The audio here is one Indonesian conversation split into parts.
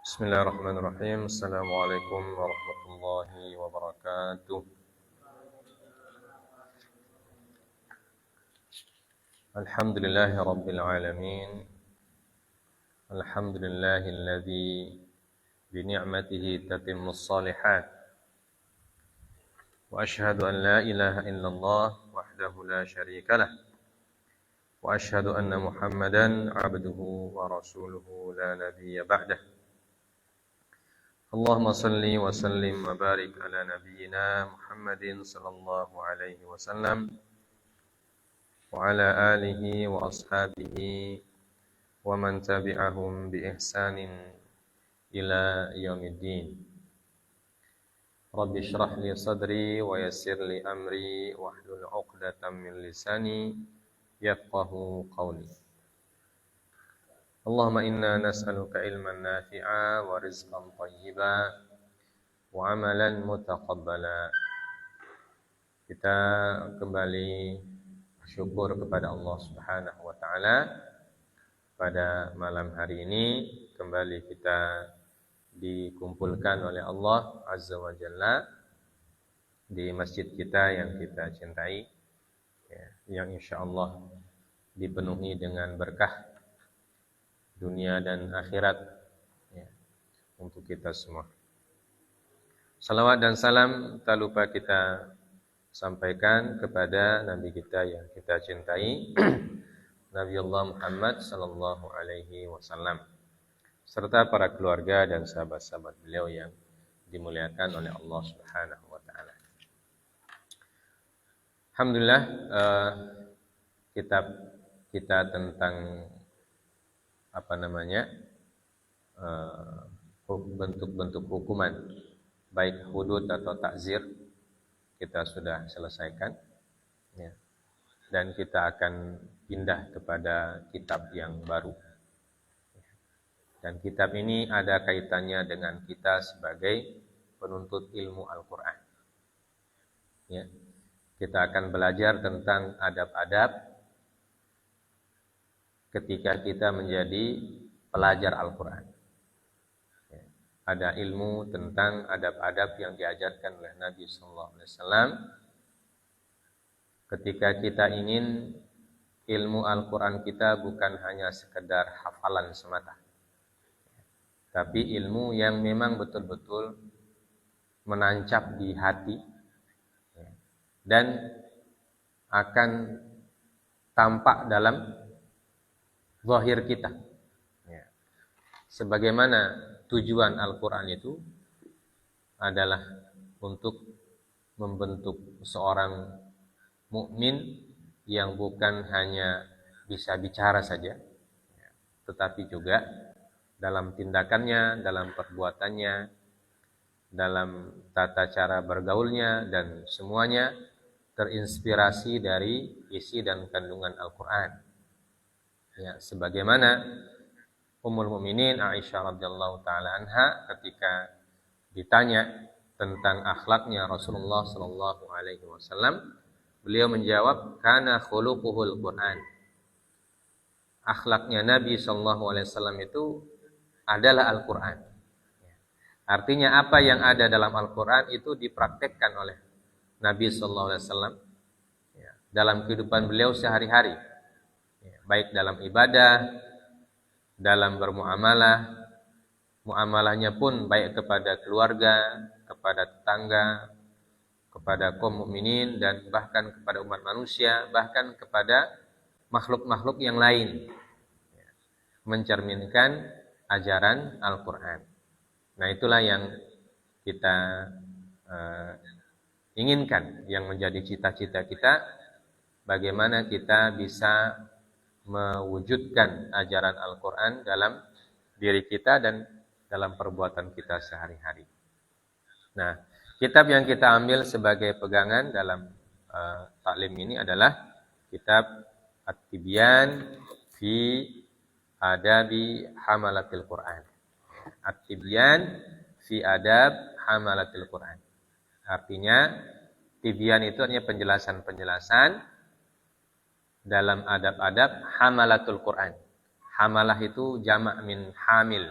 Bismillahirrahmanirrahim. Assalamualaikum warahmatullahi wabarakatuh. Alhamdulillahi rabbil alamin. Alhamdulillahilladzi bi ni'matihi tatimmus shalihat. Wa asyhadu an la ilaha illallah wahdahu la syarika lah. Wa asyhadu anna Muhammadan 'abduhu wa rasuluhu la nabiyya ba'dah. Allahumma salli wa sallim wa barik ala nabiyyina Muhammadin sallallahu alaihi wasallam wa ala alihi wa ashabihi wa man tabi'ahum bi ihsanin ila yaumiddin. Rabbi shrah li sadri wa yassir li amri wahlul 'uqdatam min lisani yafqahu qawli. Allahumma inna nas'aluka ilman nafi'a wa rizqan thayyiba wa amalan mutaqabbala. Kita kembali bersyukur kepada Allah Subhanahu wa taala. Pada malam hari ini kembali kita dikumpulkan oleh Allah Azza wa Jalla di masjid kita yang kita cintai, yang insyaallah dipenuhi dengan berkah dunia dan akhirat untuk kita semua. Salawat dan salam tak lupa kita sampaikan kepada Nabi kita yang kita cintai, Nabi Allah Muhammad sallallahu alaihi wasallam, serta para keluarga dan sahabat-sahabat beliau yang dimuliakan oleh Allah Subhanahu wa taala. Alhamdulillah, kitab kita tentang bentuk-bentuk hukuman baik hudud atau takzir kita sudah selesaikan, dan kita akan pindah kepada kitab yang baru. Dan kitab ini ada kaitannya dengan kita sebagai penuntut ilmu Al-Quran. Kita akan belajar tentang adab-adab ketika kita menjadi pelajar Al-Quran. Ada ilmu tentang adab-adab yang diajarkan oleh Nabi SAW ketika kita ingin ilmu Al-Quran kita bukan hanya sekedar hafalan semata, tapi ilmu yang memang betul-betul menancap di hati dan akan tampak dalam zahir kita. Sebagaimana tujuan Al-Quran itu adalah untuk membentuk seorang mukmin yang bukan hanya bisa bicara saja, tetapi juga dalam tindakannya, dalam perbuatannya, dalam tata cara bergaulnya, dan semuanya terinspirasi dari isi dan kandungan Al-Quran. Sebagaimana Ummul Mukminin Aisyah radhiyallahu taala anha ketika ditanya tentang akhlaknya Rasulullah sallallahu alaihi wasallam, beliau menjawab, kana khuluquhul Quran. Akhlaknya Nabi sallallahu alaihi wasallam itu adalah Al-Quran. Artinya apa yang ada dalam Al-Quran itu dipraktekkan oleh Nabi sallallahu alaihi wasallam dalam kehidupan beliau sehari-hari, baik dalam ibadah, dalam bermuamalah, muamalahnya pun baik kepada keluarga, kepada tetangga, kepada kaum mukminin, dan bahkan kepada umat manusia, bahkan kepada makhluk-makhluk yang lain, mencerminkan ajaran Al-Quran. Nah, itulah yang kita inginkan, yang menjadi cita-cita kita, bagaimana kita bisa mewujudkan ajaran Al-Quran dalam diri kita dan dalam perbuatan kita sehari-hari. Nah, kitab yang kita ambil sebagai pegangan dalam taklim ini adalah kitab At-Tibyan fi Adabi Hamalatil Quran. At-Tibyan fi Adab Hamalatil Quran. Artinya, Tibyan itu artinya penjelasan-penjelasan dalam adab-adab Hamalatul Quran. Hamalah itu jamak min hamil,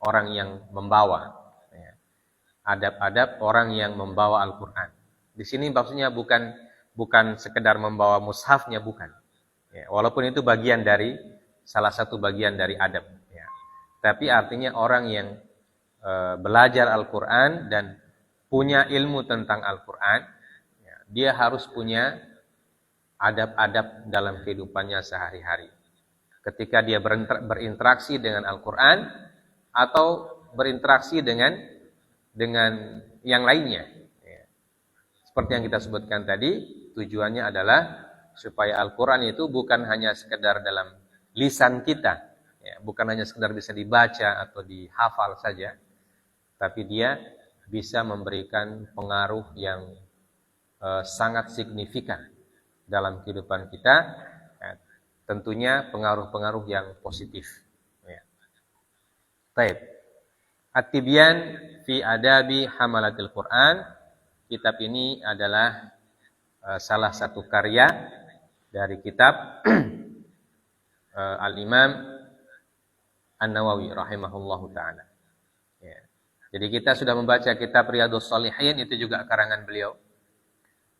orang yang membawa. Ya. Adab-adab orang yang membawa Al-Quran. Di sini maksudnya bukan sekedar membawa mushafnya, bukan. Ya, walaupun itu salah satu bagian dari adab. Ya. Tapi artinya orang yang belajar Al-Quran dan punya ilmu tentang Al-Quran, ya, dia harus punya adab-adab dalam kehidupannya sehari-hari. Ketika dia berinteraksi dengan Al-Quran atau berinteraksi dengan yang lainnya. Ya. Seperti yang kita sebutkan tadi, tujuannya adalah supaya Al-Quran itu bukan hanya sekedar dalam lisan kita, ya, bukan hanya sekedar bisa dibaca atau dihafal saja, tapi dia bisa memberikan pengaruh yang sangat signifikan dalam kehidupan kita, ya, tentunya pengaruh-pengaruh yang positif. Ya. Baik. At-Tibyan fi Adabi Hamalatil Quran. Kitab ini adalah salah satu karya dari kitab Al-Imam An-Nawawi rahimahullahu ta'ala. Ya. Jadi kita sudah membaca kitab Riyadhus Shalihin, itu juga karangan beliau.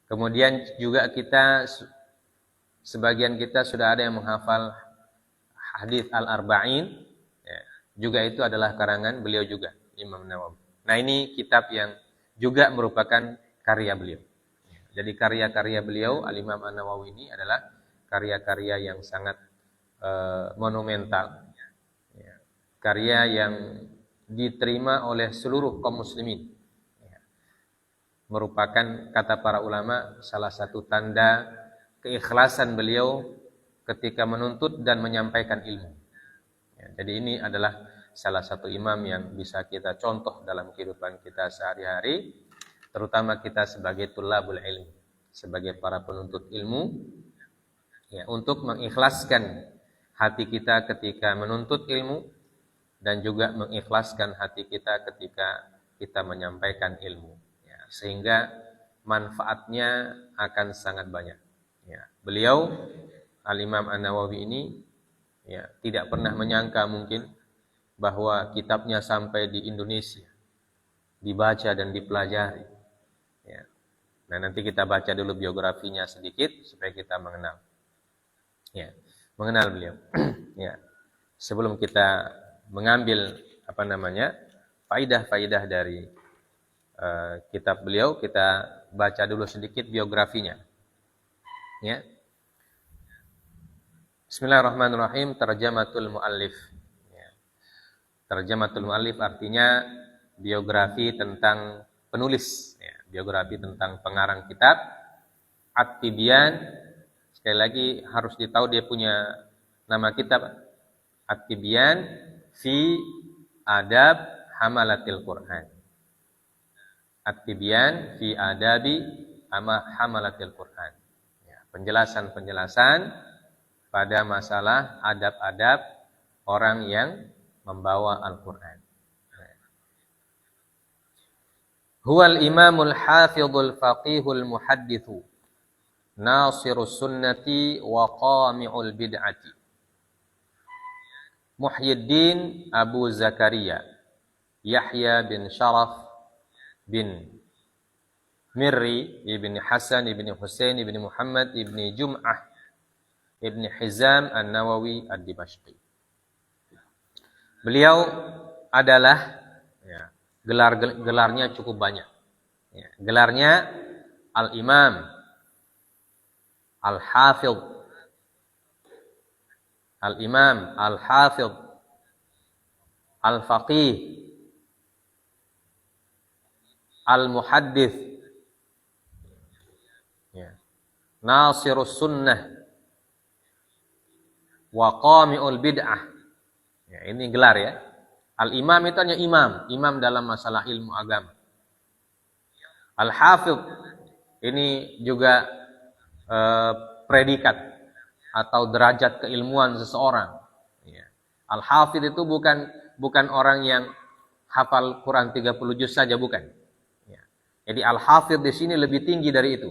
Kemudian juga sebagian kita sudah ada yang menghafal hadis Al-Arba'in, ya, juga itu adalah karangan beliau juga, Imam Nawawi. Nah, ini kitab yang juga merupakan karya beliau. Jadi karya-karya beliau, Al-Imam An-Nawawi ini adalah karya-karya yang sangat monumental. Ya. Karya yang diterima oleh seluruh kaum muslimin. Ya. Merupakan, kata para ulama, salah satu tanda keikhlasan beliau ketika menuntut dan menyampaikan ilmu. Ya, jadi ini adalah salah satu imam yang bisa kita contoh dalam kehidupan kita sehari-hari, terutama kita sebagai tulabul ilmi, sebagai para penuntut ilmu, ya, untuk mengikhlaskan hati kita ketika menuntut ilmu dan juga mengikhlaskan hati kita ketika kita menyampaikan ilmu, ya, sehingga manfaatnya akan sangat banyak. Ya, beliau Al-Imam An-Nawawi ini, ya, tidak pernah menyangka mungkin bahwa kitabnya sampai di Indonesia, dibaca dan dipelajari. Ya. Nah, nanti kita baca dulu biografinya sedikit supaya kita mengenal. Ya, mengenal beliau. Ya. Sebelum kita mengambil faidah-faidah dari kitab beliau, kita baca dulu sedikit biografinya. Ya. Bismillahirrahmanirrahim. Tarjamatul muallif. Ya. Tarjamatul muallif artinya biografi tentang penulis, ya, biografi tentang pengarang kitab. At-Tibyan, sekali lagi harus ditahu dia punya nama kitab, At-Tibyan fi Adab Hamalatil Quran. At-Tibyan fi Adabi Hamalatil Quran. Ya, penjelasan-penjelasan pada masalah adab-adab orang yang membawa Al-Quran. Huwal imamul hafidhul faqihul muhaddithu nasirus sunnati wa qami'ul bid'ati Muhyiddin Abu Zakaria Yahya bin Sharaf bin Mirri ibn Hasan ibn Husain ibn Muhammad ibn Jum'ah ibn Hizam An-Nawawi Ad-Dimashqi. Beliau adalah, ya, gelarnya cukup banyak. Ya, gelarnya Al-Imam, Al-Hafidh, Al-Imam, Al-Hafidh, Al-Faqih, Al-Muhaddith, ya, Nasirus Sunnah, wa Qami'ul Bid'ah. Ya, ini gelar, ya. Al-Imam itu hanya imam dalam masalah ilmu agama. Al-Hafidh ini juga predikat atau derajat keilmuan seseorang. Ya. Al-Hafidh itu bukan orang yang hafal Quran 30 juz saja, bukan. Ya. Jadi Al-Hafidh di sini lebih tinggi dari itu.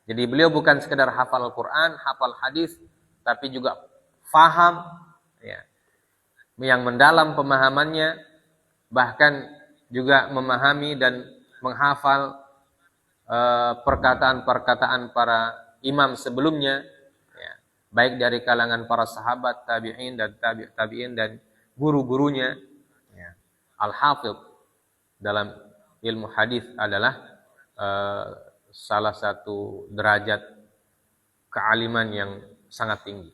Jadi beliau bukan sekedar hafal Quran, hafal hadis, tapi juga faham, ya, yang mendalam pemahamannya, bahkan juga memahami dan menghafal perkataan-perkataan para imam sebelumnya, ya, baik dari kalangan para sahabat, tabi'in dan tabi'in dan guru-gurunya. Ya. Al-Hafidh dalam ilmu hadis adalah salah satu derajat kealiman yang sangat tinggi.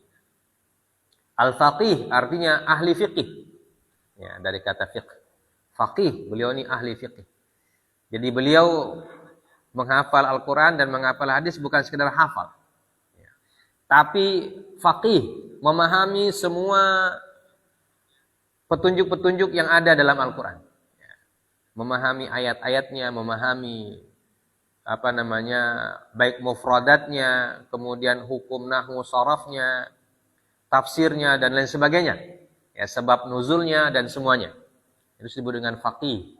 Al-Faqih artinya ahli fiqih. Ya, dari kata fiqh. Faqih, beliau ini ahli fiqih. Jadi beliau menghafal Al-Quran dan menghafal hadis bukan sekedar hafal. Ya. Tapi faqih, memahami semua petunjuk-petunjuk yang ada dalam Al-Quran. Ya. Memahami ayat-ayatnya, memahami baik mufradatnya, kemudian hukum nahwu sarafnya, tafsirnya dan lain sebagainya. Ya, sebab nuzulnya dan semuanya. Itu disebut dengan faqih.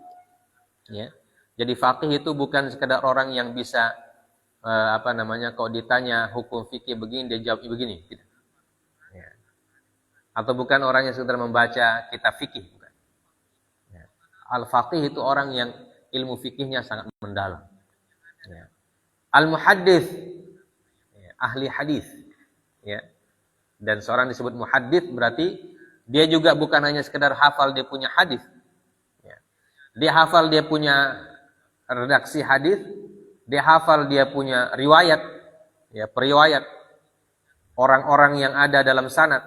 Ya. Jadi faqih itu bukan sekedar orang yang bisa kalau ditanya hukum fikih begini dia jawab begini, tidak. Ya. Atau bukan orang yang sekedar membaca kitab fikih, bukan. Ya. Al-faqih itu orang yang ilmu fikihnya sangat mendalam. Ya. Al-muhaddits, ya, ahli hadis. Ya. Dan seorang disebut muhaddits berarti dia juga bukan hanya sekedar hafal dia punya hadis. Ya. Dia hafal dia punya redaksi hadis, dia hafal dia punya riwayat, ya, periwayat orang-orang yang ada dalam sanad.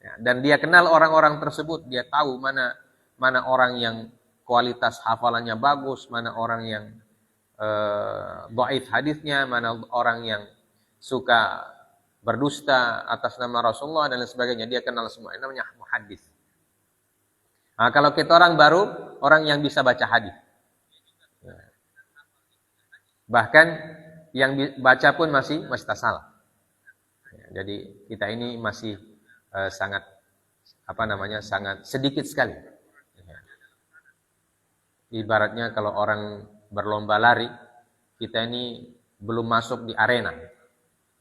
Ya. Dan dia kenal orang-orang tersebut, dia tahu mana orang yang kualitas hafalannya bagus, mana orang yang dhaif hadisnya, mana orang yang suka berdusta atas nama Rasulullah dan lain sebagainya. Dia kenal semua. Ini namanya muhaddits. Nah, kalau kita orang baru, orang yang bisa baca hadis. Bahkan yang baca pun masih salah. Jadi kita ini masih sangat sedikit sekali. Ibaratnya kalau orang berlomba lari, kita ini belum masuk di arena.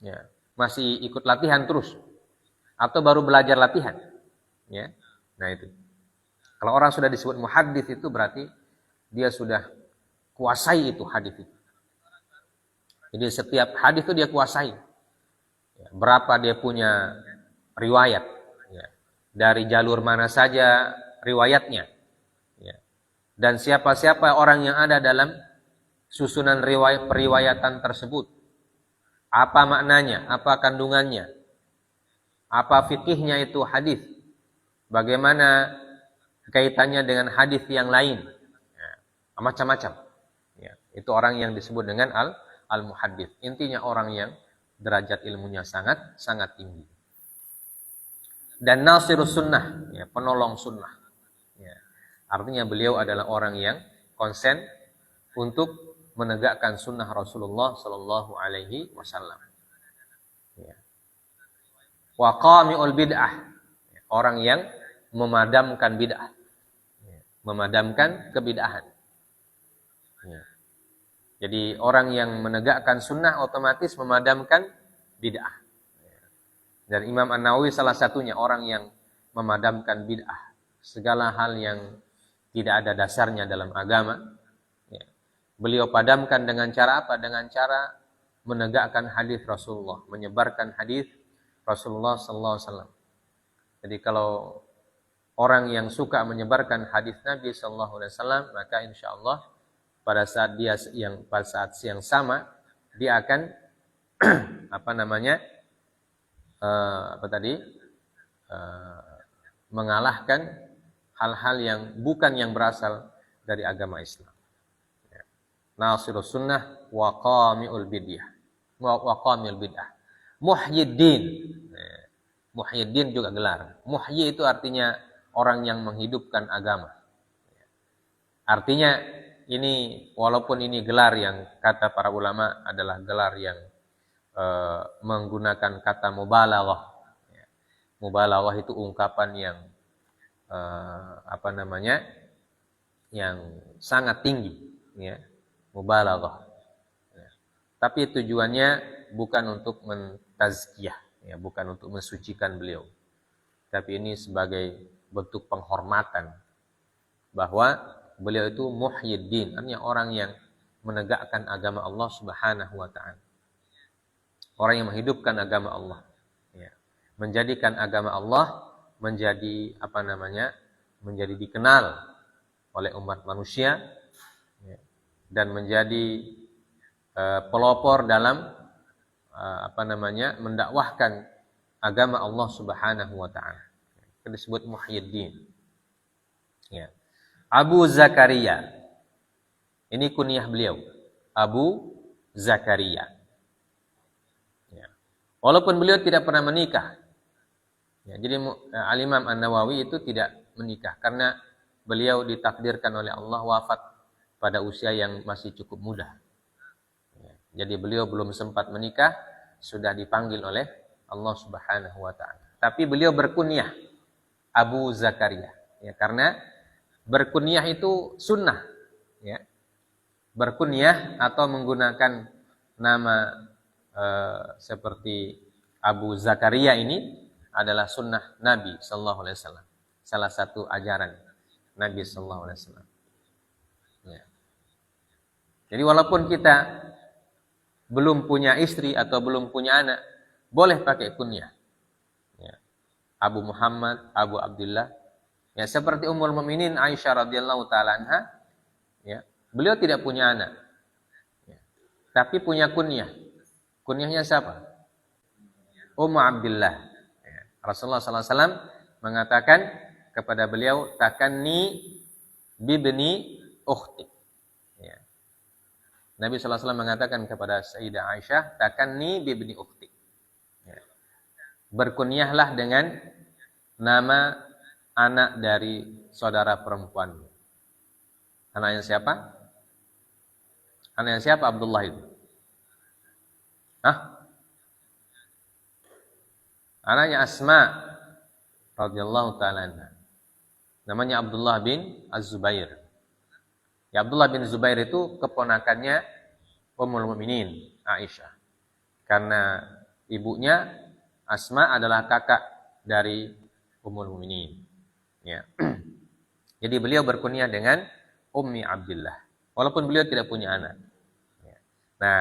Ya, masih ikut latihan terus. Atau baru belajar latihan. Ya. Nah itu. Kalau orang sudah disebut muhaddits itu berarti dia sudah kuasai itu hadis itu. Jadi setiap hadis itu dia kuasai. Ya, berapa dia punya riwayat. Ya. Dari jalur mana saja riwayatnya. Ya. Dan siapa-siapa orang yang ada dalam susunan periwayatan tersebut. Apa maknanya, apa kandungannya, apa fikihnya itu hadis. Bagaimana kaitannya dengan hadis yang lain. Ya. Macam-macam. Ya. Itu orang yang disebut dengan al-muhaddits. Intinya orang yang derajat ilmunya sangat tinggi. Dan nasirus sunnah, ya, penolong sunnah. Ya. Artinya beliau adalah orang yang konsen untuk menegakkan sunnah Rasulullah Sallallahu Alaihi Wasallam. Ya. Wa qami'ul bid'ah, ya, orang yang memadamkan bid'ah, ya, memadamkan kebid'ahan. Ya. Jadi orang yang menegakkan sunnah otomatis memadamkan bid'ah. Ya. Dan Imam An-Nawawi salah satunya orang yang memadamkan bid'ah, segala hal yang tidak ada dasarnya dalam agama. Ya. Beliau padamkan dengan cara apa? Dengan cara menegakkan hadis Rasulullah, menyebarkan hadis Rasulullah sallallahu alaihi wasallam. Jadi kalau orang yang suka menyebarkan hadis Nabi sallallahu alaihi wasallam, maka insyaallah pada saat yang sama dia akan mengalahkan hal-hal yang bukan yang berasal dari agama Islam. Ya. Nasirus sunnah wa qami'ul bid'ah. Wa qamil bid'ah. Muhyiddin. Ya. Muhyiddin juga gelar. Muhyi itu artinya orang yang menghidupkan agama. Ya. Artinya ini walaupun ini gelar yang kata para ulama adalah gelar yang menggunakan kata mubalaghah. Ya. Mubalaghah itu ungkapan yang yang sangat tinggi, ya, mubalaghah. Ya. Tapi tujuannya bukan untuk mentazkiyah, ya, bukan untuk mensucikan beliau. Tapi ini sebagai bentuk penghormatan bahwa beliau itu muhyiddin, artinya orang yang menegakkan agama Allah Subhanahu wa taala. Orang yang menghidupkan agama Allah. Ya. Menjadikan agama Allah menjadi menjadi dikenal oleh umat manusia, ya, dan menjadi pelopor dalam mendakwahkan agama Allah Subhanahu wa taala. Itu disebut muhyiddin. Ya. Abu Zakaria. Ini kunyah beliau. Abu Zakaria. Ya. Walaupun beliau tidak pernah menikah. Ya, jadi Al-Imam An-Nawawi itu tidak menikah karena beliau ditakdirkan oleh Allah wafat pada usia yang masih cukup muda. Ya, jadi beliau belum sempat menikah, sudah dipanggil oleh Allah Subhanahu wa taala. Tapi beliau berkunyah Abu Zakaria, ya, karena berkunyah itu sunnah, ya. Berkunyah atau menggunakan nama seperti Abu Zakaria ini adalah sunnah Nabi sallallahu alaihi wasallam. Salah satu ajaran Nabi sallallahu alaihi wasallam. Ya. Jadi walaupun kita belum punya istri atau belum punya anak, boleh pakai kunyah. Ya. Abu Muhammad, Abu Abdullah. Ya, seperti Ummul Mukminin Aisyah radhiyallahu taala anha, ya. Beliau tidak punya anak. Ya. Tapi punya kunyah. Kunyahnya siapa? Ummu Abdullah. Rasulullah SAW mengatakan kepada beliau, takanni bibni ukhti. Ya. Nabi SAW mengatakan kepada Sayyidah Aisyah, takanni bibni ukhti. Ya. Berkunyahlah dengan nama anak dari saudara perempuanmu. Anaknya siapa? Anaknya siapa Abdullah itu? Hah? Anaknya Asma radhiyallahu taala anha. Namanya Abdullah bin Az-Zubair. Ya, Abdullah bin Zubair itu keponakannya Ummul Mukminin Aisyah. Karena ibunya Asma adalah kakak dari Ummul Mukminin. Ya. Jadi beliau berkunyah dengan Ummi Abdullah. Walaupun beliau tidak punya anak. Ya. Nah,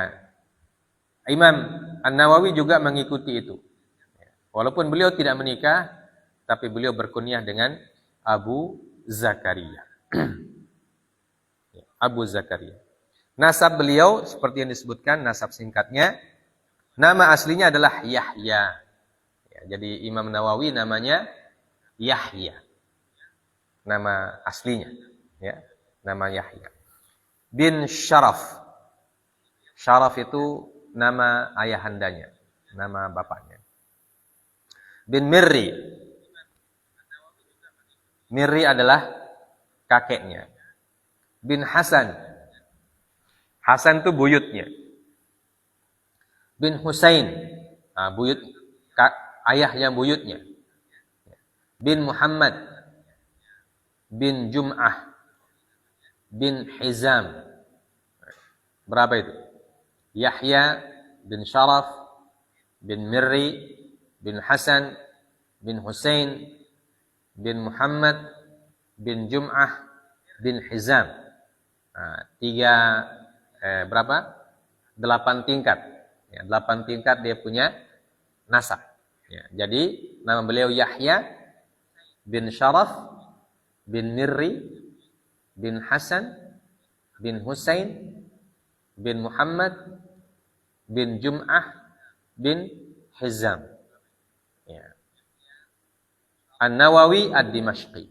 Imam An-Nawawi juga mengikuti itu. Walaupun beliau tidak menikah, tapi beliau berkunyah dengan Abu Zakaria. Abu Zakaria. Nasab beliau seperti yang disebutkan, nasab singkatnya, nama aslinya adalah Yahya. Ya, jadi Imam Nawawi namanya Yahya. Nama aslinya, ya, nama Yahya. Bin Syaraf. Syaraf itu nama ayahandanya, nama bapaknya. Bin Mirri. Mirri adalah kakeknya. Bin Hasan. Hasan itu buyutnya. Bin Husain. Nah, ayahnya buyutnya. Bin Muhammad. Bin Jum'ah. Bin Hizam. Berapa itu? Yahya bin Syaraf. Bin Mirri. Bin Hasan, bin Husain, bin Muhammad, bin Jum'ah, bin Hizam. Nah, berapa? 8 tingkat. Ya, 8 tingkat dia punya nasab. Ya, jadi nama beliau Yahya bin Syaraf, bin Mirri, bin Hasan, bin Husain, bin Muhammad, bin Jum'ah, bin Hizam. Ya. An-Nawawi Ad-Dimashqi.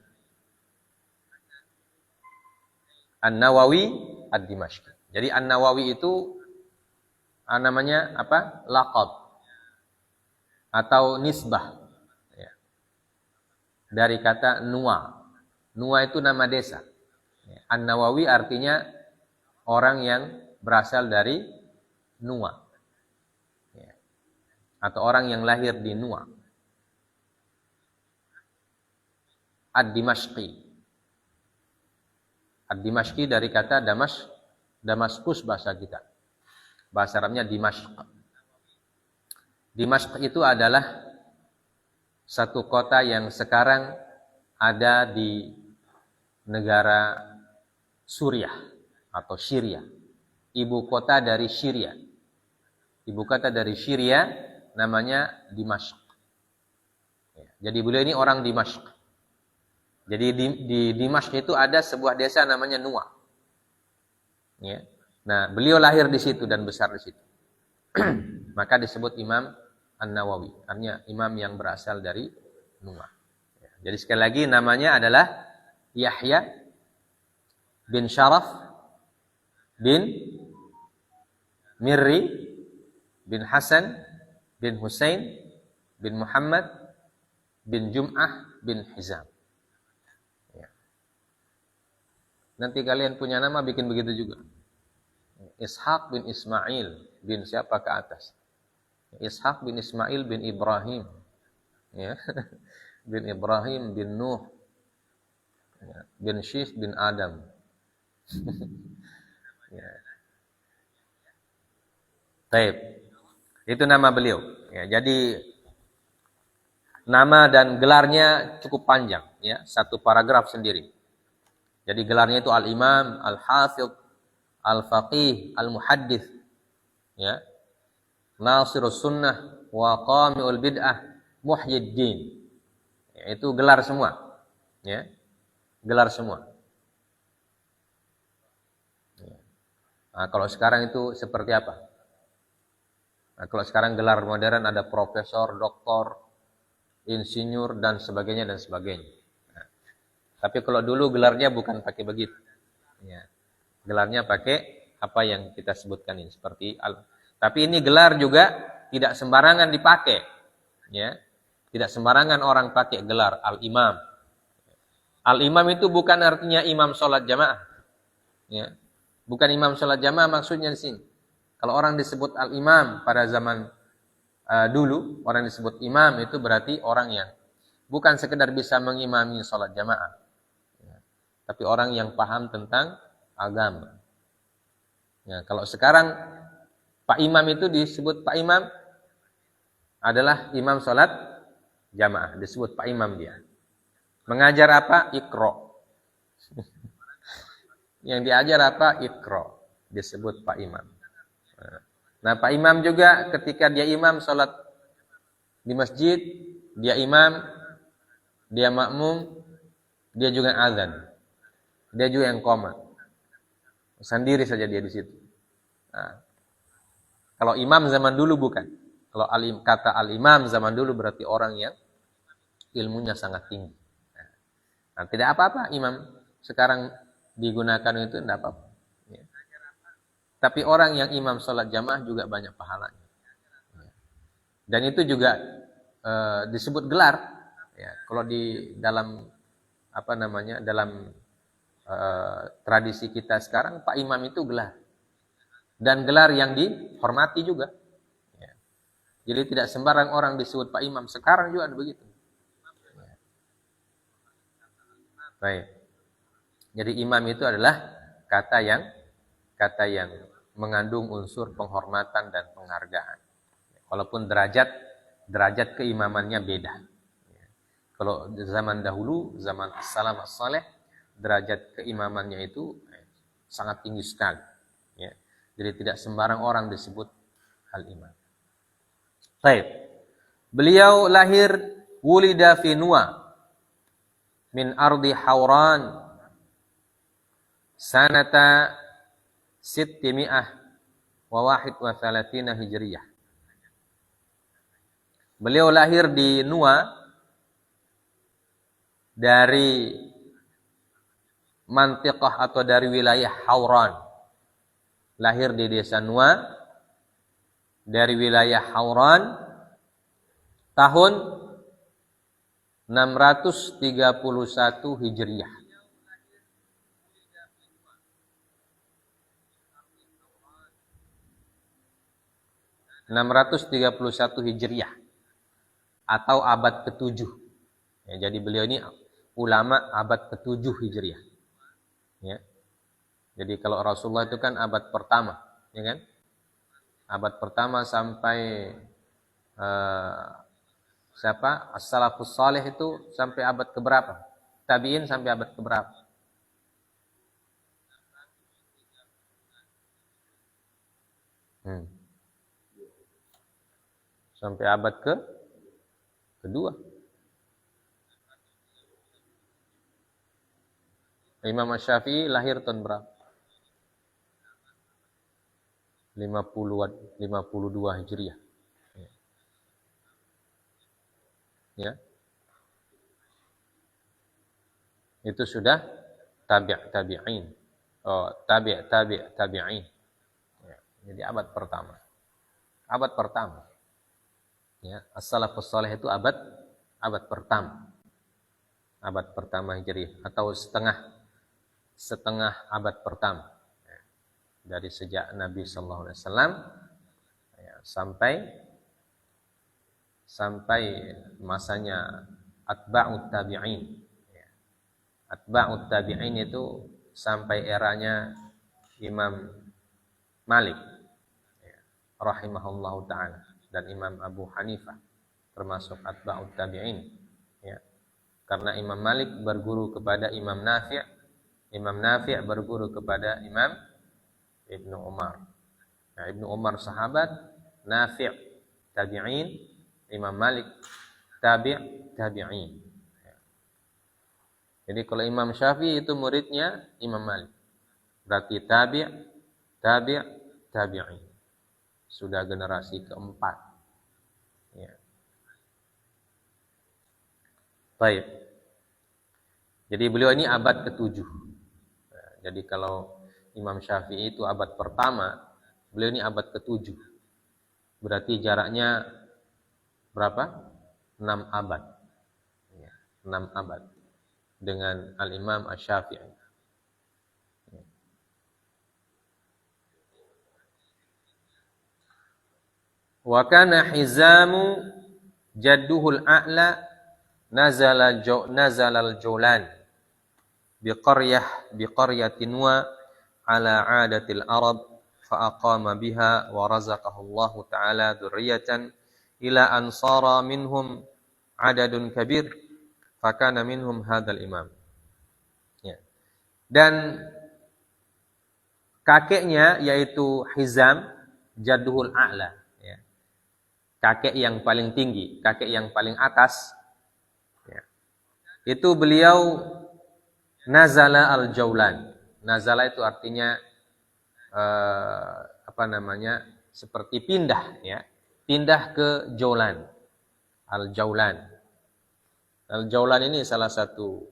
An-Nawawi Ad-Dimashqi. Jadi An-Nawawi itu namanya apa? Laqab atau nisbah. Ya. Dari kata Nuwa. Nuwa itu nama desa. Ya. An-Nawawi artinya orang yang berasal dari Nuwa. Ya. Atau orang yang lahir di Nuwa. Ad-Dimashqi. Ad-Dimashqi dari kata Damaskus bahasa kita. Bahasa Arabnya Dimashq. Dimashq itu adalah satu kota yang sekarang ada di negara Suriah atau Syria. Ibu kota dari Syria. Ibu kota dari Syria namanya Dimashq. Jadi beliau ini orang Dimashq. Jadi di Dimashq itu ada sebuah desa namanya Nuwa. Ya. Nah, beliau lahir di situ dan besar di situ. Maka disebut Imam An-Nawawi. Artinya imam yang berasal dari Nuwa. Jadi sekali lagi namanya adalah Yahya bin Sharaf bin Mirri bin Hasan bin Husain bin Muhammad bin Jum'ah bin Hizam. Ya. Nanti kalian punya nama bikin begitu juga. Ishaq bin Ismail bin siapa ke atas? Ishaq bin Ismail bin Ibrahim. Ya. Bin Ibrahim bin Nuh. Ya. Bin Syith bin Adam. Ya. Baik. Itu nama beliau. Ya, jadi nama dan gelarnya cukup panjang, ya, satu paragraf sendiri. Jadi gelarnya itu Al-Imam, Al-Hafidh, Al-Faqih, Al-Muhaddith, ya, Nasirus Sunnah, wa Qami'ul Bid'ah, Muhyiddin. Ya, itu gelar semua, ya, gelar semua. Ya. Nah, kalau sekarang itu seperti apa? Nah, kalau sekarang gelar modern ada profesor, doktor, insinyur dan sebagainya dan sebagainya. Nah, tapi kalau dulu gelarnya bukan pakai begitu. Ya. Gelarnya pakai apa yang kita sebutkan ini seperti tapi ini gelar juga tidak sembarangan dipakai. Ya. Tidak sembarangan orang pakai gelar al-imam. Al-imam itu bukan artinya imam sholat jamaah. Ya. Bukan imam sholat jamaah maksudnya di sini. Kalau orang disebut al-imam pada zaman dulu, orang disebut imam itu berarti orang yang bukan sekedar bisa mengimami sholat jamaah, ya, tapi orang yang paham tentang agama. Ya, kalau sekarang Pak Imam itu disebut Pak Imam adalah imam sholat jamaah, disebut Pak Imam dia. Mengajar apa? Iqra. Yang diajar apa? Iqra. Disebut Pak Imam. Nah, Pak Imam juga ketika dia imam sholat di masjid, dia imam, dia makmum, dia juga azan. Dia juga yang qoma. Sendiri saja dia di situ. Nah, kalau imam zaman dulu bukan. Kalau kata al-imam zaman dulu berarti orang yang ilmunya sangat tinggi. Nah, tidak apa-apa imam sekarang digunakan itu tidak apa-apa. Tapi orang yang imam sholat jamaah juga banyak pahalanya. Dan itu juga disebut gelar. Ya, kalau di dalam apa namanya dalam tradisi kita sekarang, Pak Imam itu gelar. Dan gelar yang dihormati juga. Ya. Jadi tidak sembarang orang disebut Pak Imam. Sekarang juga ada begitu. Ya. Baik. Jadi imam itu adalah kata yang mengandung unsur penghormatan dan penghargaan. Walaupun derajat keimamannya beda. Kalau zaman dahulu, zaman as-salaf as-saleh, derajat keimamannya itu sangat tinggi sekali. Ya. Jadi tidak sembarang orang disebut al-imam. Baik. Beliau lahir wulida fi Nuwa min ardi Hauran sanata 631 Hijriyah. Beliau lahir di Nuwa dari mantiqah atau dari wilayah Hauran. Lahir di desa Nuwa dari wilayah Hauran tahun 631 Hijriyah. 631 Hijriah atau abad ke-7. Ya, jadi beliau ini ulama abad ke-7 Hijriah. Ya. Jadi kalau Rasulullah itu kan abad pertama, ya kan? Abad pertama sampai siapa? As-salafus salih itu sampai abad keberapa? Tabi'in sampai abad keberapa? Sampai abad kedua. Imam Syafi'i lahir tahun berapa? 52 Hijriah. Ya. Itu sudah tabi'in. Oh, tabi'in. Ya. Jadi abad pertama. Abad pertama. Ya, as-salafus saleh itu abad pertama. Abad pertama Hijriah atau setengah abad pertama. Ya. Dari sejak Nabi sallallahu alaihi wasallam ya, sampai masanya atba'ut tabi'in. Ya. Atba'ut tabi'in itu sampai eranya Imam Malik ya, rahimahullahu ta'ala, dan Imam Abu Hanifah termasuk atba'ut tabi'in ya. Karena Imam Malik berguru kepada Imam Nafi', Imam Nafi' berguru kepada Imam Ibnu Umar. Nah, Ibnu Umar sahabat, Nafi' tabi'in, Imam Malik tabi'in. Jadi kalau Imam Syafi'i itu muridnya Imam Malik. Berarti tabi'in. Sudah generasi keempat. Ya. Baik. Jadi beliau ini abad ke-7. Nah, jadi kalau Imam Syafi'i itu abad pertama, beliau ini abad ke-7. Berarti jaraknya berapa? 6 abad. Ya, 6 abad dengan Al-Imam Asy-Syafi'i. Wa kana Hizamu jadduhul a'la nazala al-Jawlan biqaryatin wa ala 'adatil Arab fa aqama biha wa razaqahu Allah ta'ala dzurriyyatan ila ansara minhum 'adadun kabir fa kana minhum hadzal imam. Ya. Dan kakeknya yaitu Hizam jadduhul a'la ya. Kakek yang paling tinggi, kakek yang paling atas ya. Itu beliau nazala al-Jawlan. Nazala itu artinya seperti pindah ya. Pindah ke Jawlan. Al-Jawlan. Al-Jawlan ini salah satu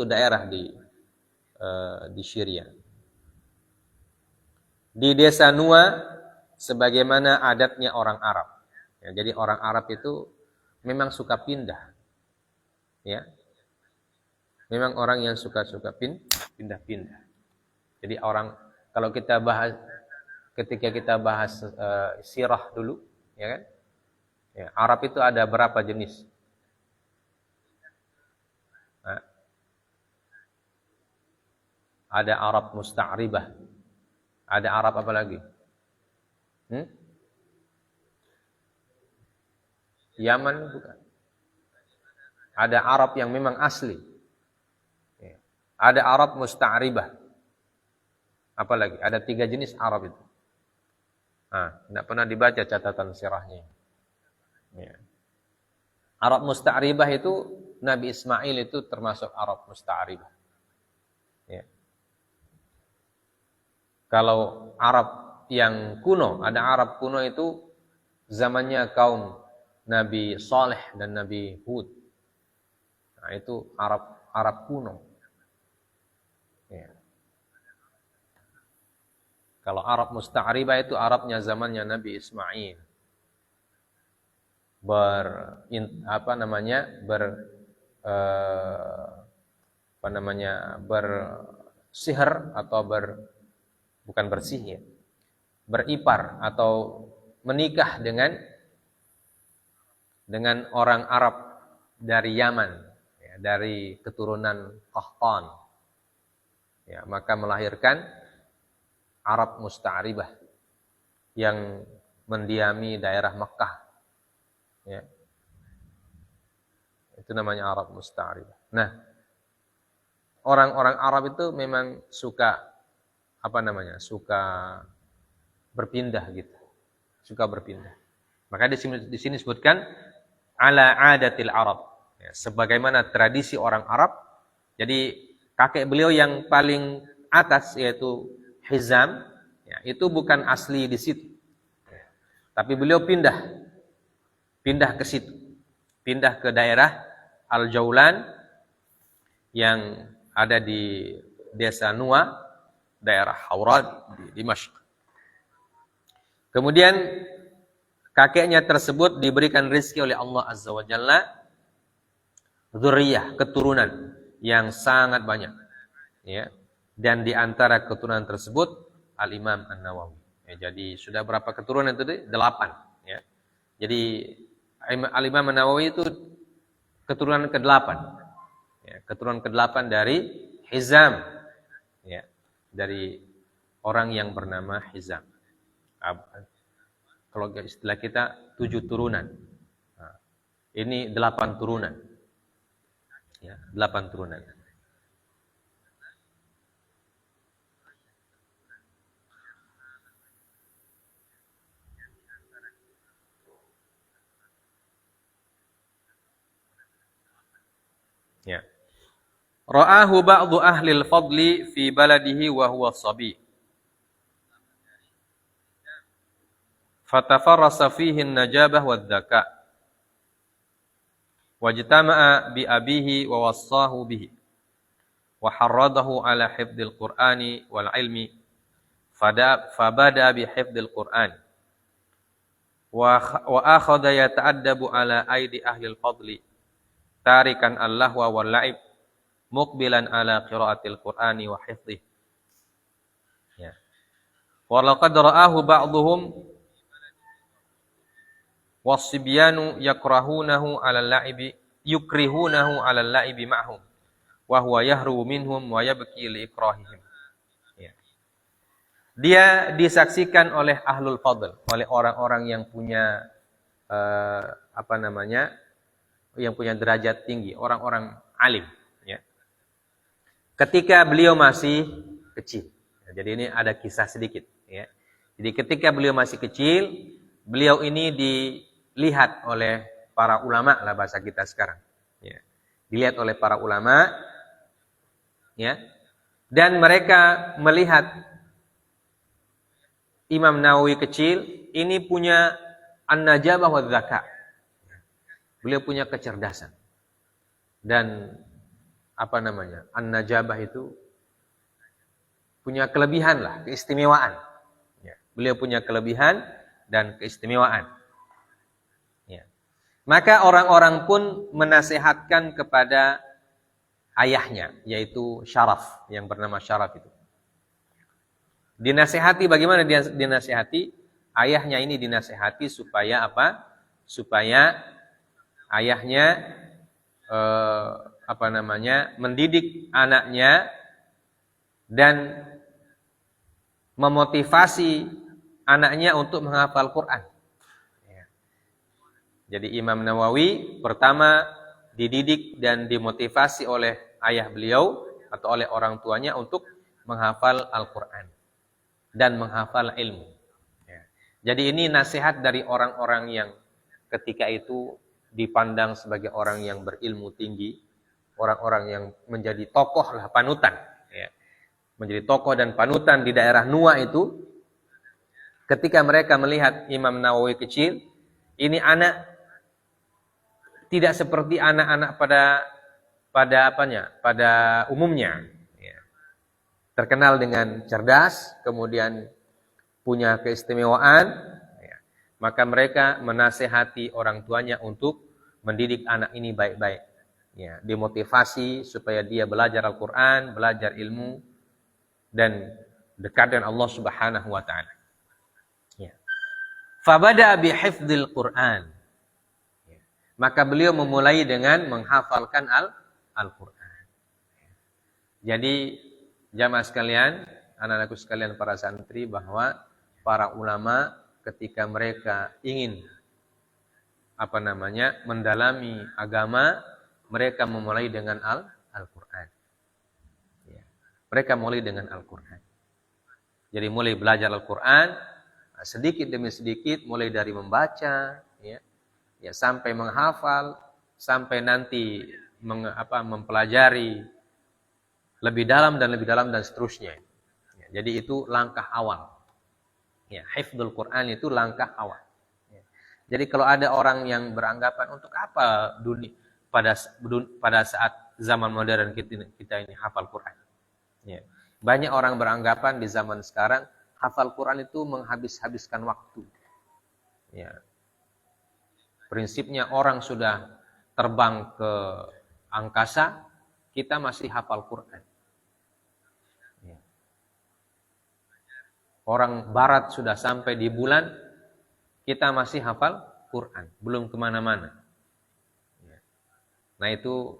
daerah di Syria. Di desa Nuwa sebagaimana adatnya orang Arab. Ya, jadi orang Arab itu memang suka pindah. Ya. Memang orang yang suka pindah-pindah. Jadi kalau ketika kita bahas sirah dulu, ya kan? Ya, Arab itu ada berapa jenis? Nah, ada Arab musta'ribah. Ada Arab apa lagi? Yaman bukan. Ada Arab yang memang asli. Ya. Ada Arab musta'ribah. Apa lagi? Ada 3 jenis Arab itu. Tidak pernah dibaca catatan sirahnya. Ya. Arab musta'ribah itu Nabi Ismail itu termasuk Arab musta'ribah. Ya. Kalau Arab yang kuno, ada Arab kuno itu zamannya kaum Nabi Saleh dan Nabi Hud. Nah, itu Arab kuno. Ya. Kalau Arab musta'ribah itu Arabnya zamannya Nabi Ismail. Bersihir atau bukan bersihir. Beripar atau menikah dengan orang Arab dari Yaman, ya, dari keturunan Qahtan. Ya, maka melahirkan Arab musta'ribah yang mendiami daerah Mekah. Ya. Itu namanya Arab musta'ribah. Nah, orang-orang Arab itu memang suka berpindah gitu. Suka berpindah. Maka di sini disebutkan ala adatil Arab. Ya, sebagaimana tradisi orang Arab. Jadi kakek beliau yang paling atas yaitu Hizam, ya, itu bukan asli di situ. Ya, tapi beliau pindah ke situ. Pindah ke daerah Al-Jaulan yang ada di desa Nuwa, daerah Haurad di Dimashq. Kemudian kakeknya tersebut diberikan rezeki oleh Allah Azza wa Jalla dzurriyyah, keturunan yang sangat banyak. Ya. Dan di antara keturunan tersebut Al-Imam An-Nawawi. Ya, jadi sudah berapa keturunan itu? 8. Ya. Jadi Al-Imam An-Nawawi itu keturunan ke-8. Ya, keturunan ke-8 dari Hizam. Ya, dari orang yang bernama Hizam. Kalau istilah kita 7 turunan. Nah, ini 8 turunan. Ya, 8 turunan. Ya. Ra'ahu ba'du ahli al-fadli fi baladihi wa huwa sabi. Fatafarrasa fihi an-najabah wad-dhaka. Wajtama'a bi abihi wa wassahu bihi. Wa harradahu ala hifdzil Qur'ani wal ilmi. Fabada bi hifdzil Qur'an. Wa akhadha yata'addabu ala aidi ahli al-fadli. Tarikan al-lahwa wal la'ib. Muqbilan ala qiraatil Qur'ani wa hifdzih. Ya. Wa laqad ra'ahu ba'dhum was-sibyanu yakrahunahu 'ala al-la'ibi yukrihunahu 'ala al-la'ibi ma'hum wa huwa yahru minhum wa yabki li ikrahihim. Ya. Dia disaksikan oleh ahlul fadl, oleh orang-orang yang punya yang punya derajat tinggi, orang-orang alim, ya. Ketika beliau masih kecil. Jadi ini ada kisah sedikit, ya. Jadi ketika beliau masih kecil, beliau ini dilihat oleh para ulama lah bahasa kita sekarang. Ya. Dilihat oleh para ulama, ya. Dan mereka melihat Imam Nawawi kecil ini punya an-najabah wa dzaka. Beliau punya kecerdasan. Dan an-najabah itu punya kelebihan lah, keistimewaan. Ya. Beliau punya kelebihan dan keistimewaan. Ya. Maka orang-orang pun menasihatkan kepada ayahnya, yaitu Syaraf, yang bernama Syaraf itu. Dinasihati, bagaimana dia dinasihati? Ayahnya ini dinasihati supaya apa? Supaya ayahnya mendidik anaknya dan memotivasi anaknya untuk menghafal Quran. Jadi Imam Nawawi pertama dididik dan dimotivasi oleh ayah beliau atau oleh orang tuanya untuk menghafal Al-Quran dan menghafal ilmu. Jadi ini nasihat dari orang-orang yang ketika itu dipandang sebagai orang yang berilmu tinggi, orang-orang yang menjadi tokoh lah, panutan, ya. Menjadi tokoh dan panutan di daerah Nuwa itu. Ketika mereka melihat Imam Nawawi kecil, ini anak tidak seperti anak-anak pada umumnya, ya. Terkenal dengan cerdas, kemudian punya keistimewaan, ya. Maka mereka menasehati orang tuanya untuk mendidik anak ini baik-baik, ya. Dimotivasi supaya dia belajar Al-Quran, belajar ilmu, dan dekat dengan Allah Subhanahu wa ta'ala. Ya. Fabada bihifdzil Quran. Ya. Maka beliau memulai dengan menghafalkan Al-Quran. Jadi jamaah sekalian, anak-anakku sekalian para santri, bahwa para ulama ketika mereka ingin mendalami agama, mereka memulai dengan Al-Quran. Ya. Mereka mulai dengan Al-Quran. Jadi mulai belajar Al-Quran, sedikit demi sedikit, mulai dari membaca, ya sampai menghafal, sampai nanti mempelajari lebih dalam dan seterusnya. Ya, jadi itu langkah awal. Ya, hifdzul Quran itu langkah awal. Ya. Jadi kalau ada orang yang beranggapan untuk apa dunia pada saat zaman modern kita ini hafal Quran. Ya. Banyak orang beranggapan di zaman sekarang hafal Quran itu menghabiskan waktu. Ya. Prinsipnya orang sudah terbang ke angkasa, kita masih hafal Quran. Ya. Orang barat sudah sampai di bulan, kita masih hafal Quran, belum kemana-mana. Ya. Nah itu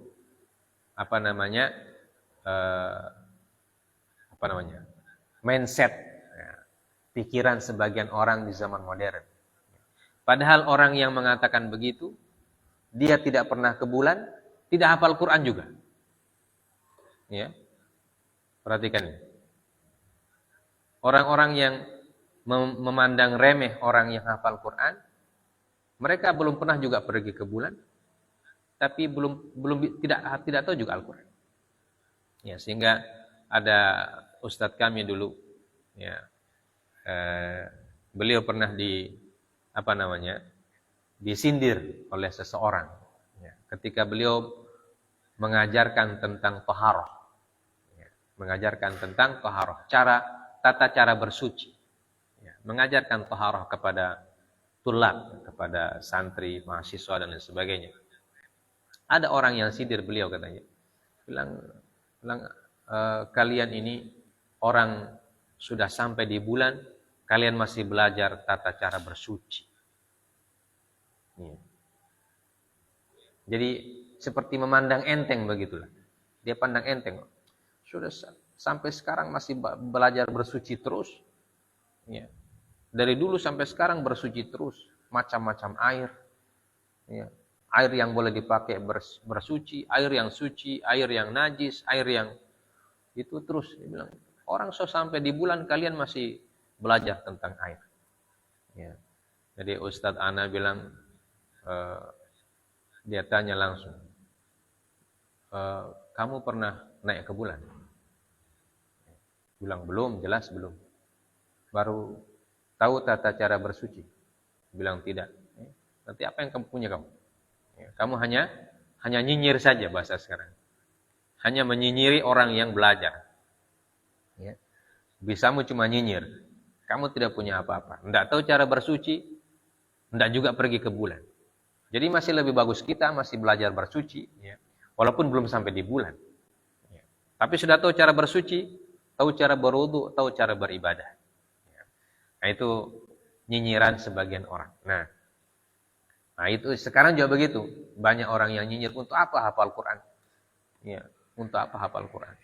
mindset, ya, pikiran sebagian orang di zaman modern. Padahal orang yang mengatakan begitu, dia tidak pernah ke bulan, tidak hafal Quran juga. Ya. Perhatikan ya. Orang-orang yang memandang remeh orang yang hafal Quran, mereka belum pernah juga pergi ke bulan, tapi tidak tahu juga Al-Quran. Ya, sehingga ada ustadz kami dulu, ya, beliau pernah disindir oleh seseorang, ya, ketika beliau mengajarkan tentang taharah, ya, tata cara bersuci, ya, mengajarkan taharah kepada tulab, kepada santri, mahasiswa dan lain sebagainya. Ada orang yang sindir beliau, katanya, bilang kalian ini orang sudah sampai di bulan, kalian masih belajar tata cara bersuci. Ya. Jadi seperti memandang enteng begitulah. Dia pandang enteng. Sudah sampai sekarang masih belajar bersuci terus. Ya. Dari dulu sampai sekarang bersuci terus, macam-macam air. Ya. Air yang boleh dipakai bersuci, air yang suci, air yang najis, air yang itu terus. Dia bilang, orang sampai di bulan kalian masih belajar tentang air. Ya. Jadi Ustadz Ana bilang, dia tanya langsung, kamu pernah naik ke bulan? Bilang belum, jelas belum. Baru tahu tata cara bersuci? Bilang tidak. Nanti apa yang kamu punya kamu? Kamu hanya nyinyir saja bahasa sekarang. Hanya menyinyiri orang yang belajar. Ya. Bisamu cuma nyinyir. Kamu tidak punya apa-apa. Tidak tahu cara bersuci, tidak juga pergi ke bulan. Jadi masih lebih bagus kita masih belajar bersuci, ya. Walaupun belum sampai di bulan. Ya. Tapi sudah tahu cara bersuci, tahu cara berwudu, tahu cara beribadah. Ya. Nah itu nyinyiran sebagian orang. Nah itu sekarang juga begitu. Banyak orang yang nyinyir, untuk apa hafal Quran? Ya, untuk apa hafal Quran?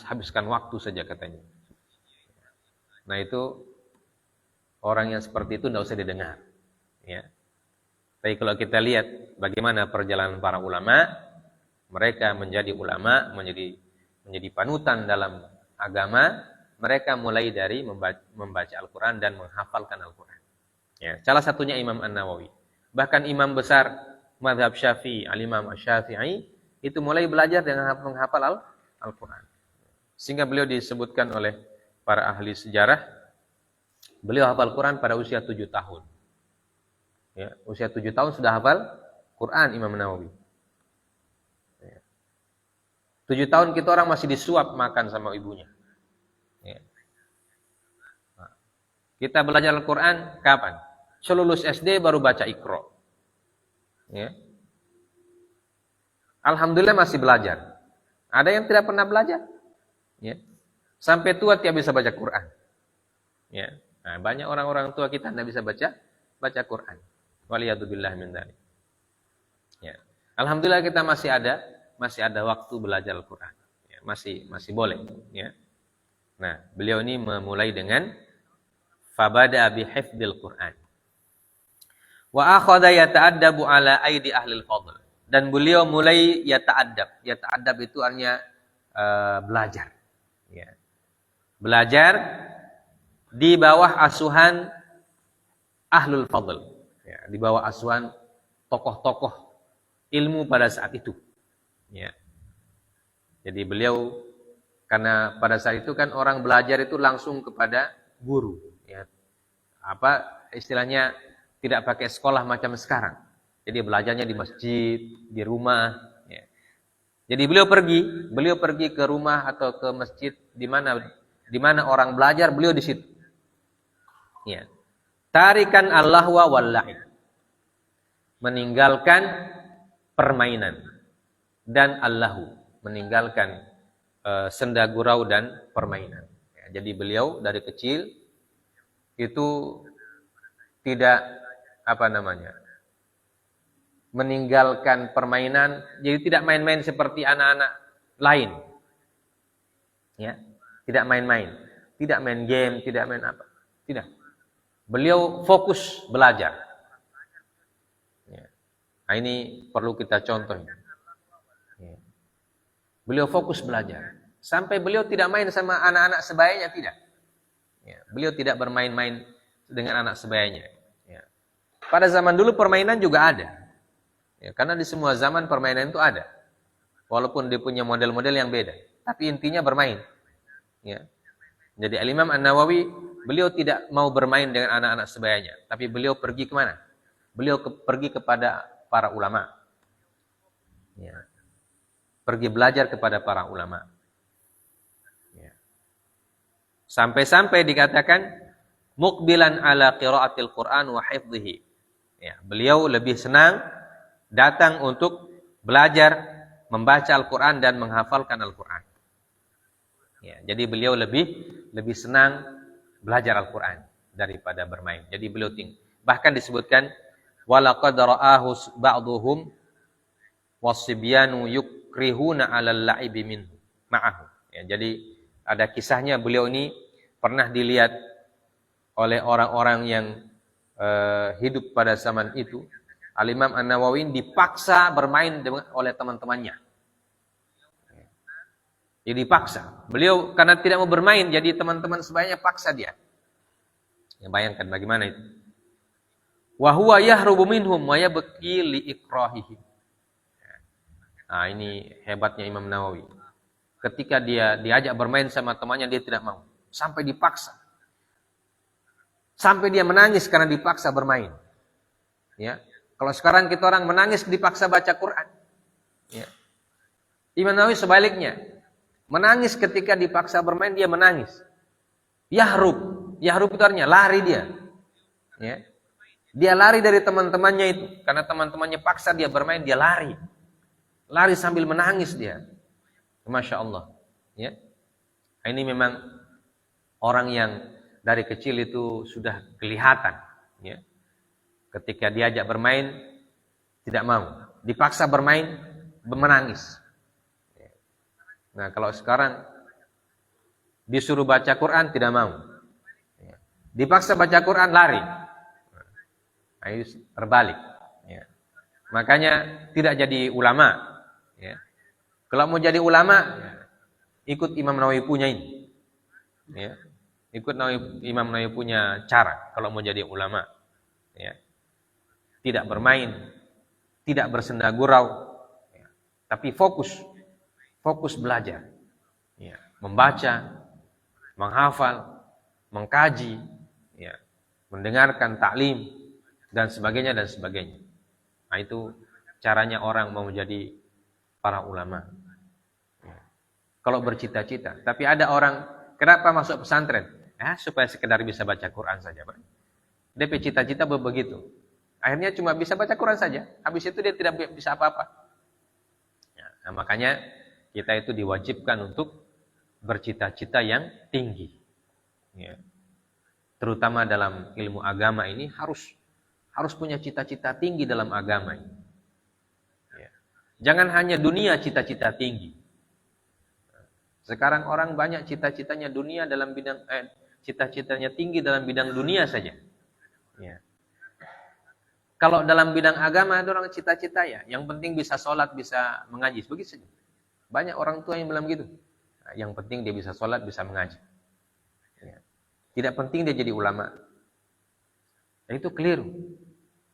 Habiskan waktu saja katanya. Nah itu orang yang seperti itu tidak usah didengar. Ya. Tapi kalau kita lihat bagaimana perjalanan para ulama, mereka menjadi ulama, menjadi panutan dalam agama, mereka mulai dari membaca Al-Quran dan menghafalkan Al-Quran. Ya, salah satunya Imam An-Nawawi. Bahkan imam besar mazhab Syafi'i, Al-Imam Asy-Syafi'i, itu mulai belajar dengan menghafal Al-Quran. Sehingga beliau disebutkan oleh para ahli sejarah, beliau hafal Quran pada usia 7 tahun. Ya, usia 7 tahun sudah hafal Quran Imam Nawawi. Ya. 7 tahun kita orang masih disuap makan sama ibunya. Ya. Nah, kita belajar Al-Quran kapan? Selulus SD baru baca Iqra. Ya. Alhamdulillah masih belajar. Ada yang tidak pernah belajar? Ya. Sampai tua tidak bisa baca Quran. Ya. Nah, banyak orang-orang tua kita tidak bisa baca Quran. Waliyadzubillah min dzalik. Ya. Alhamdulillah kita masih ada waktu belajar Al-Quran. Ya, masih boleh. Ya. Nah, beliau ini memulai dengan fabada bihifdzil Quran. Wa akhadha yata'addabu ala aidi ahlil fadl. Dan beliau mulai yata'addab. Yata'addab itu artinya belajar. Ya. Belajar di bawah asuhan ahlul fadl, ya, di bawah asuhan tokoh-tokoh ilmu pada saat itu. Ya. Jadi beliau, karena pada saat itu kan orang belajar itu langsung kepada guru. Ya. Apa istilahnya, tidak pakai sekolah macam sekarang. Jadi belajarnya di masjid, di rumah. Ya. Jadi beliau pergi ke rumah atau ke masjid di mana orang belajar, beliau di situ. Ya. Tarikan al-lahwa wal-la'ib. Meninggalkan permainan dan al-lahu, meninggalkan senda gurau dan permainan. Ya, jadi beliau dari kecil itu tidak meninggalkan permainan, jadi tidak main-main seperti anak-anak lain. Ya, tidak main-main, tidak main game, tidak main apa. Tidak. Beliau fokus belajar. Ya. Nah, ini perlu kita contoh. Ya. Beliau fokus belajar. Sampai beliau tidak main sama anak-anak sebayanya, tidak. Ya. Beliau tidak bermain-main dengan anak sebayanya. Ya. Pada zaman dulu permainan juga ada. Ya, karena di semua zaman permainan itu ada. Walaupun dia punya model-model yang beda. Tapi intinya bermain. Ya. Jadi Al-Imam An-Nawawi, beliau tidak mau bermain dengan anak-anak sebayanya. Tapi beliau pergi kemana? Beliau pergi kepada para ulama. Ya. Pergi belajar kepada para ulama. Ya. Sampai-sampai dikatakan, muqbilan ala qiraatil Qur'an wa hifdhihi. Ya. Beliau lebih senang datang untuk belajar membaca Al-Quran dan menghafalkan Al-Quran. Ya, jadi beliau lebih senang belajar Al-Quran daripada bermain. Jadi beliau bahkan disebutkan walaqad ra'ahu ba'dhum wasibyanu yukrihuna 'alal la'ibi minhu ma'ahu. Ya, jadi ada kisahnya, beliau ini pernah dilihat oleh orang-orang yang hidup pada zaman itu. Al-Imam An-Nawawi dipaksa bermain oleh teman-temannya. Jadi dipaksa. Beliau karena tidak mau bermain, jadi teman-teman sebayanya paksa dia. Ya, bayangkan bagaimana itu. Wa huwa yahrubu minhum wa yabki li ikrahihim. Nah, ini hebatnya Imam Nawawi. Ketika dia diajak bermain sama temannya, dia tidak mau. Sampai dipaksa. Sampai dia menangis karena dipaksa bermain. Ya. Kalau sekarang kita orang menangis dipaksa baca Quran. Ya. Imam Nawawi sebaliknya. Menangis ketika dipaksa bermain, dia menangis. Yahrub. Yahrub itu artinya lari dia. Ya. Dia lari dari teman-temannya itu. Karena teman-temannya paksa dia bermain, dia lari. Lari sambil menangis dia. Masya Allah. Ya. Ini memang orang yang dari kecil itu sudah kelihatan. Ya. Ketika diajak bermain, tidak mau. Dipaksa bermain, menangis. Nah, kalau sekarang disuruh baca Quran, tidak mau. Dipaksa baca Quran, lari. Nah, itu terbalik. Makanya tidak jadi ulama. Kalau mau jadi ulama, ikut Imam Nawawi punya ini. Ikut Imam Nawawi punya cara kalau mau jadi ulama. Tidak bermain, tidak bersenda gurau, tapi fokus belajar, membaca, menghafal, mengkaji, mendengarkan taklim dan sebagainya dan sebagainya. Nah, itu caranya orang mau menjadi para ulama. Kalau bercita-cita, tapi ada orang kenapa masuk pesantren? Supaya sekedar bisa baca Quran saja, Pak. DP cita-cita begitu. Akhirnya cuma bisa baca Quran saja. Habis itu dia tidak bisa apa-apa. Nah, makanya kita itu diwajibkan untuk bercita-cita yang tinggi. Terutama dalam ilmu agama ini harus punya cita-cita tinggi dalam agama ini. Jangan hanya dunia cita-cita tinggi. Sekarang orang banyak cita-citanya dunia dalam bidang cita-citanya tinggi dalam bidang dunia saja. Kalau dalam bidang agama ada orang cita-cita yang penting bisa sholat, bisa mengaji, begitu saja. Banyak orang tua yang bilang begitu. Yang penting dia bisa sholat, bisa mengaji. Tidak penting dia jadi ulama. Dan itu keliru.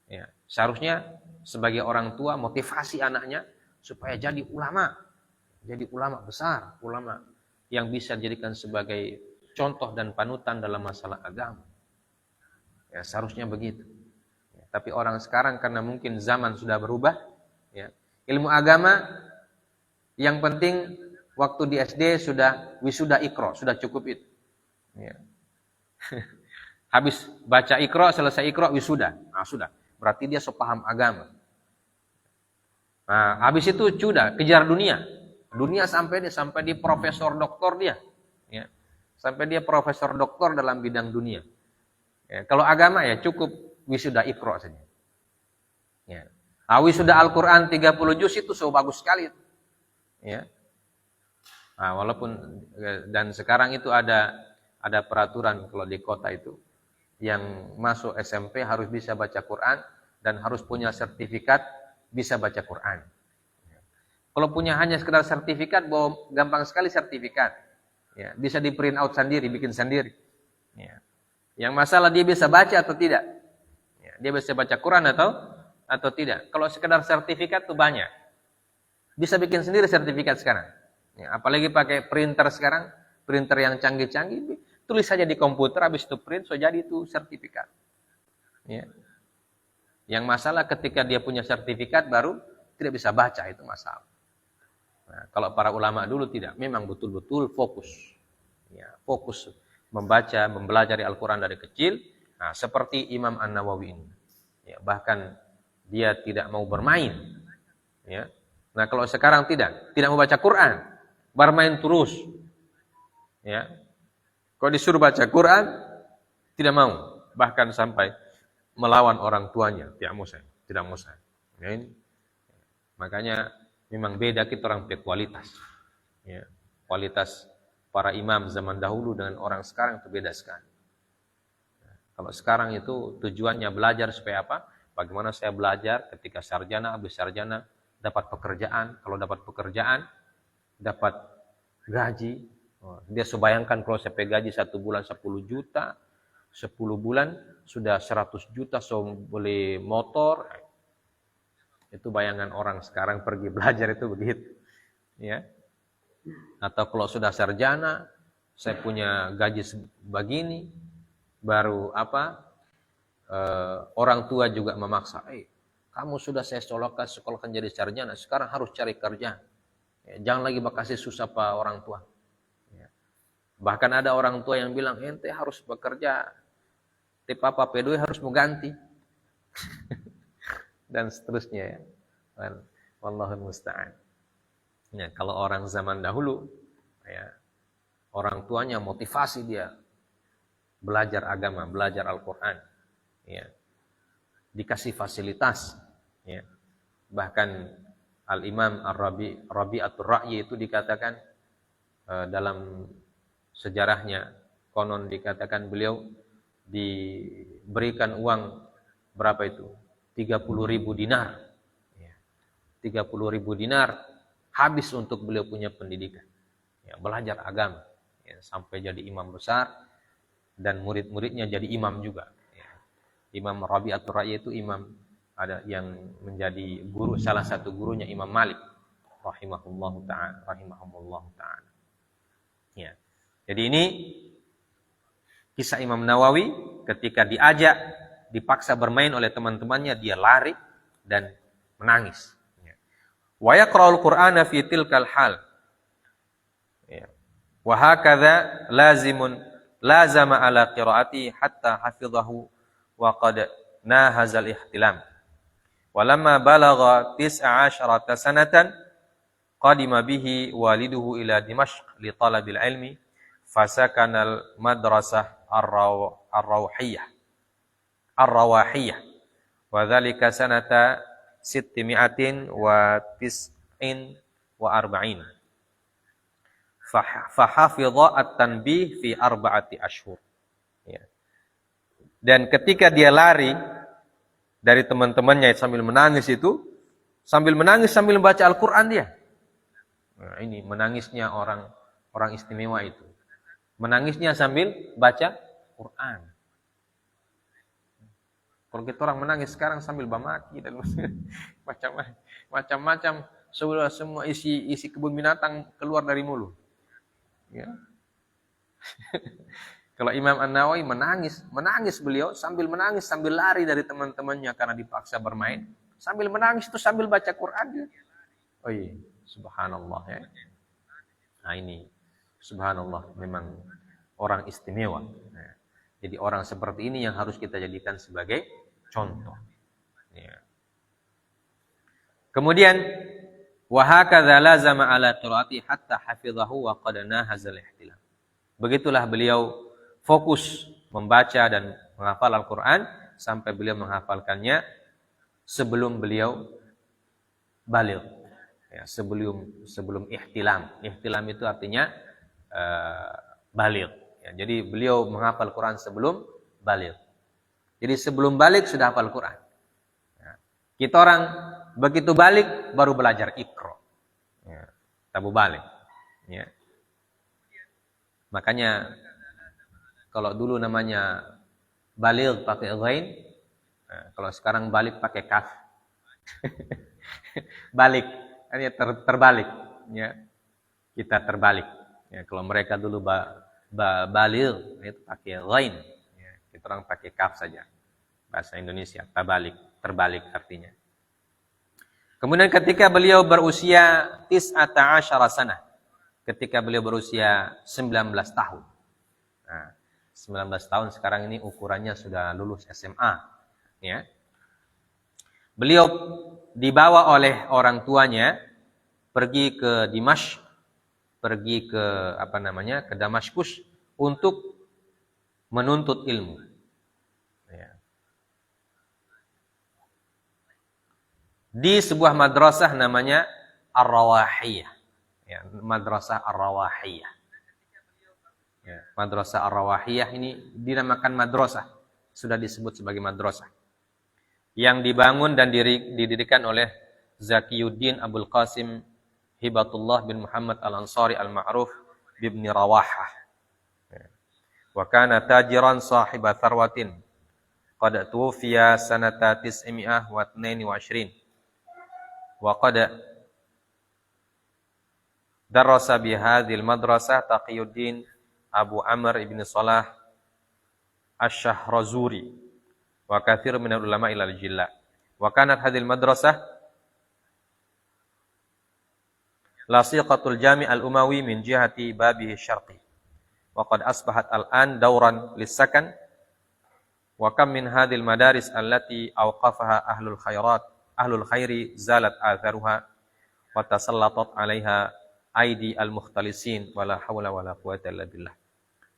Ya, seharusnya sebagai orang tua motivasi anaknya supaya jadi ulama besar, ulama yang bisa dijadikan sebagai contoh dan panutan dalam masalah agama. Ya, seharusnya begitu. Ya, tapi orang sekarang karena mungkin zaman sudah berubah, ya, ilmu agama yang penting waktu di SD sudah wisuda Iqra, sudah cukup itu. Ya. Habis baca Iqra, selesai Iqra, wisuda. Nah, sudah. Berarti dia sepaham agama. Nah, habis itu sudah kejar dunia. Dunia sampai di profesor doktor dia. Ya. Sampai dia profesor doktor dalam bidang dunia. Ya. Kalau agama ya cukup wisuda Iqra saja. Ya. Nah, wisuda Al-Quran 30 juz itu so bagus sekali. Ya. Nah, walaupun dan sekarang itu ada peraturan kalau di kota itu yang masuk SMP harus bisa baca Quran dan harus punya sertifikat bisa baca Quran. Kalau punya hanya sekedar sertifikat, gampang sekali sertifikat. Ya, bisa di print out sendiri, bikin sendiri. Ya. Yang masalah dia bisa baca atau tidak. Ya, dia bisa baca Quran atau tidak. Kalau sekedar sertifikat tuh banyak. Bisa bikin sendiri sertifikat sekarang. Ya, apalagi pakai printer sekarang, printer yang canggih-canggih. Tulis saja di komputer, habis itu print, so jadi itu sertifikat. Ya. Yang masalah ketika dia punya sertifikat baru tidak bisa baca, itu masalah. Nah, kalau para ulama dulu tidak, memang betul-betul fokus. Ya, fokus membaca, mempelajari Al-Quran dari kecil. Nah, seperti Imam An-Nawawi ini. Ya, bahkan dia tidak mau bermain. Ya. Nah, kalau sekarang tidak mau baca Quran, bermain terus. Ya. Kalau disuruh baca Quran, tidak mau. Bahkan sampai melawan orang tuanya. Tidak mau saya. Ya, ini. Makanya memang beda kita orang kualitas. Ya. Kualitas para imam zaman dahulu dengan orang sekarang itu beda sekali. Ya. Kalau sekarang itu tujuannya belajar supaya apa? Bagaimana saya belajar ketika sarjana, habis sarjana, dapat pekerjaan. Kalau dapat pekerjaan, dapat gaji. Dia sebayangkan kalau saya gaji 1 bulan 10 juta, 10 bulan sudah 100 juta, so beli motor. Itu bayangan orang sekarang pergi belajar itu begitu. Ya. Atau kalau sudah sarjana, saya punya gaji begini, baru orang tua juga memaksa, kamu sudah saya sekolahkan jadi sarjana, sekarang harus cari kerja. Ya, jangan lagi kasih susah pak orang tua. Bahkan ada orang tua yang bilang, ente harus bekerja, papa pedoi harus mau ganti. Dan seterusnya ya. Wallahul musta'an. Ya, kalau orang zaman dahulu, ya, orang tuanya motivasi dia belajar agama, belajar Al-Quran. Ya. Dikasih fasilitas. Ya. Bahkan Al-Imam Rabi'atul Ra'yi itu dikatakan dalam sejarahnya, konon dikatakan beliau diberikan uang berapa itu? 30.000 dinar. 30.000 dinar habis untuk beliau punya pendidikan. Ya, belajar agama. Ya, sampai jadi imam besar dan murid-muridnya jadi imam juga. Ya. Imam Rabi'atul Ra'yi itu imam ada yang menjadi guru, salah satu gurunya Imam Malik rahimahullahu ta'ala. Ya. Jadi ini kisah Imam Nawawi ketika dipaksa bermain oleh teman-temannya, dia lari dan menangis. Wa yaqra'ul Qur'ana fi tilkal hal. Wa hakadha lazama ala qiraati hatta hafidhahu wa qad nahazal ihtilam. Walamma balagha 19 sanatan qadima bihi waliduhu ila Dimashq li talabil ilmi fasakanal madrasah ar-rawahiyah wa dhalika sanata 649 fahafidha at-tanbih fi 4 ashhur. Ya. Dan ketika dia lari dari teman-temannya sambil menangis sambil membaca Al-Quran dia. Nah, ini menangisnya orang istimewa itu. Menangisnya sambil baca Quran. Kalau kita orang menangis sekarang sambil bamaki dan macam-macam, semua isi kebun binatang keluar dari mulut. Ya. Kalau Imam An-Nawawi menangis beliau sambil lari dari teman-temannya karena dipaksa bermain, sambil menangis itu sambil baca Quran. Oh iya, subhanallah ya. Nah ini, subhanallah, memang orang istimewa. Nah, jadi orang seperti ini yang harus kita jadikan sebagai contoh. Ya. Kemudian, wa hakadza lazama ala qiraati hatta hafizahu wa qad nahazal ihtilam. Begitulah beliau fokus membaca dan menghafal Al-Quran sampai beliau menghafalkannya sebelum beliau baligh. Ya, sebelum ihtilam. Ihtilam itu artinya baligh. Ya, jadi beliau menghafal Quran sebelum baligh. Jadi sebelum baligh sudah hafal Quran. Ya. Kita orang begitu baligh baru belajar Iqra. Ya, tabu baligh. Ya. Makanya kalau dulu namanya baligh pakai ghain, nah, kalau sekarang balik pakai kaf. Balik, artinya terbalik. Ya. Kita terbalik. Ya, kalau mereka dulu baligh itu pakai ghain. Ya, kita orang pakai kaf saja. Bahasa Indonesia, terbalik artinya. Kemudian ketika beliau berusia 19 sanah, ketika beliau berusia 19 tahun. Nah, 19 tahun sekarang ini ukurannya sudah lulus SMA. Ya. Beliau dibawa oleh orang tuanya pergi ke Dimashq, pergi ke ke Damaskus untuk menuntut ilmu. Ya. Di sebuah madrasah namanya Ar-Rawahiyah. Ya, madrasah Ar-Rawahiyah. Ya, madrasah Ar-Rawahiyah ini dinamakan madrasah, sudah disebut sebagai madrasah. Yang dibangun dan didirikan oleh Zakiyuddin Abul Qasim Hibatullah bin Muhammad Al-Ansari Al-Ma'ruf bibni Rawahah. Wa kana tajiran sahiba tharwatin qad tuwfiya sanata 922 wa qad darasa bihadhil madrasah Taqiyuddin Abu Amr ibn Salah Asy-Syahrazuri wa katsir min ulama ilal jilla. Wa kanat hadhil madrasah lasiqatul Jami' al-Umawi min jihati babihi syarqi. Wa qad asbahat al-an dawran lis-sakan wa kam min hadhil madaris allati awqafaha ahlul khairi zalat atharuha wa tasallatat 'alaiha aidi al-mukhtalisin wala haula wala quwwata illa billah.